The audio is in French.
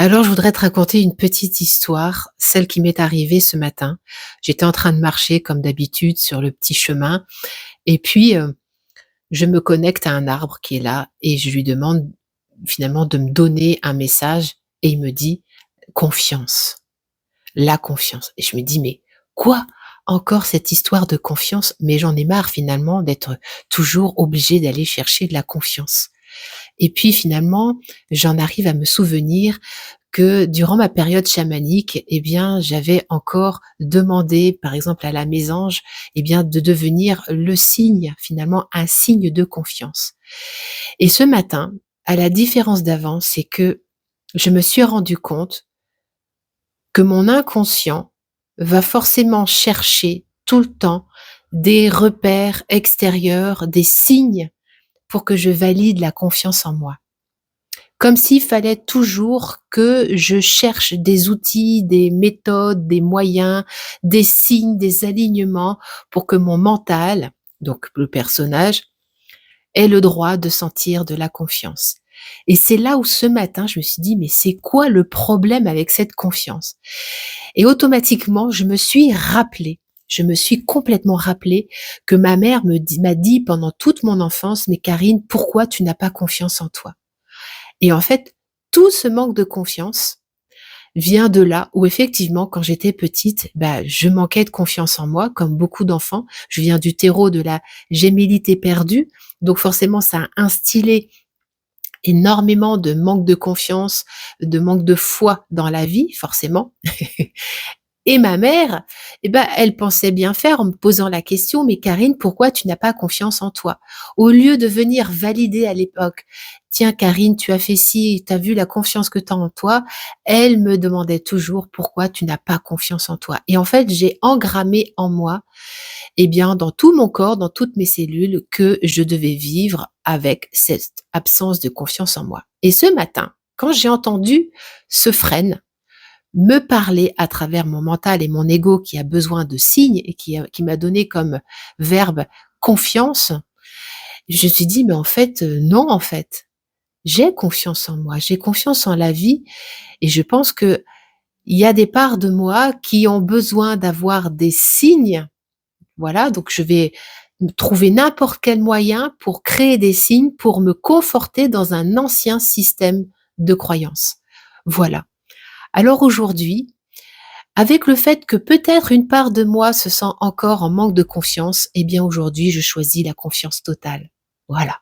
Alors, je voudrais te raconter une petite histoire, celle qui m'est arrivée ce matin. J'étais en train de marcher comme d'habitude sur le petit chemin et puis, je me connecte à un arbre qui est là et je lui demande finalement de me donner un message et il me dit: «Confiance, la confiance» et je me dis: «Mais quoi? Encore cette histoire de confiance?» Mais j'en ai marre finalement d'être toujours obligée d'aller chercher de la confiance et puis finalement, j'en arrive à me souvenir que durant ma période chamanique, eh bien, j'avais encore demandé, par exemple, à la mésange, eh bien, de devenir le signe, finalement, un signe de confiance. Et ce matin, à la différence d'avant, c'est que je me suis rendu compte que mon inconscient va forcément chercher tout le temps des repères extérieurs, des signes pour que je valide la confiance en moi. Comme s'il fallait toujours que je cherche des outils, des méthodes, des moyens, des signes, des alignements pour que mon mental, donc le personnage, ait le droit de sentir de la confiance. Et c'est là où ce matin, je me suis dit: «Mais c'est quoi le problème avec cette confiance?» Et automatiquement, je me suis complètement rappelé que ma mère m'a dit pendant toute mon enfance: «Mais Karine, pourquoi tu n'as pas confiance en toi?» Et en fait, tout ce manque de confiance vient de là où effectivement, quand j'étais petite, bah, je manquais de confiance en moi, comme beaucoup d'enfants. Je viens du terreau de la gémellité perdue, donc forcément, ça a instillé énormément de manque de confiance, de manque de foi dans la vie, forcément. Et ma mère, eh ben, elle pensait bien faire en me posant la question: «Mais Karine, pourquoi tu n'as pas confiance en toi?» Au lieu de venir valider à l'époque: «Tiens Karine, tu as fait ci, tu as vu la confiance que tu as en toi», elle me demandait toujours: «Pourquoi tu n'as pas confiance en toi?» Et en fait, j'ai engrammé en moi, eh bien, dans tout mon corps, dans toutes mes cellules, que je devais vivre avec cette absence de confiance en moi. Et ce matin, quand j'ai entendu ce frêne me parler à travers mon mental et mon ego qui a besoin de signes et qui m'a donné comme verbe confiance, je me suis dit: «Mais en fait, non en fait, j'ai confiance en moi, j'ai confiance en la vie» et je pense qu'il y a des parts de moi qui ont besoin d'avoir des signes. Voilà, donc je vais trouver n'importe quel moyen pour créer des signes, pour me conforter dans un ancien système de croyance. Voilà. Alors aujourd'hui, avec le fait que peut-être une part de moi se sent encore en manque de confiance, eh bien aujourd'hui je choisis la confiance totale. Voilà.